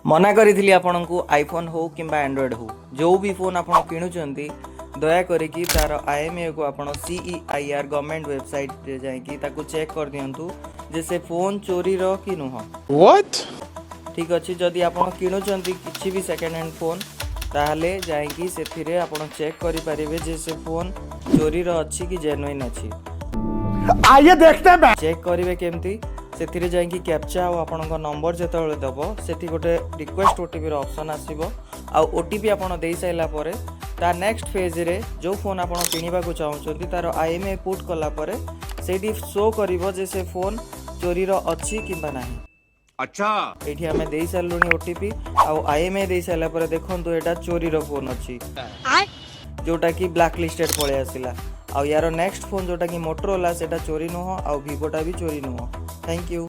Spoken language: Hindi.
मना करी आपन को आईफोन हो कि एंड्रॉयड हो जो भी फोन आप किणुचंती दया करिकी तार IMEI को आप CEIR गवर्नमेंट वेबसाइट रे जाइकी ताकू चेक कर दियंतु जे से फोन चोरी रो कि नुह। What? ठीक अच्छे जदि आप किणुचंती किसी भी सेकेंड हैंड फोन ताहले जाइकी सेथिरे आपण चेक करि परिबे जे से फोन चोरी रो अच्छी कि जेन्युइन अच्छी। आइए देखते हैं। चेक करिवे केमती सेथिरे जाइकी कैप्चा और आपनका नंबर जेतबेले दबो सेठी गोटे रिक्वेस्ट OTP रो ऑप्शन आसीबो आ OTP आपण देई साइला परे ता नेक्स्ट फेज रे जो फोन आपण किनिबा को चाहउछंती तार IMEI पुट कला परे सेठी शो करिवो जे से फोन चोरी रो अच्छी किबा नाही। अच्छा एठी हमें देई सारलुनी OTP आ IMEI देई साइला परे देखंतु एटा चोरी रो फोन अछि जोटा कि ब्लैक लिस्टेड पळे आसिला आ यार नेक्स्ट फोन जोटा कि मोटरोला सेटा चोरी नुह आ Vivo टा भी चोरी नुह। Thank you.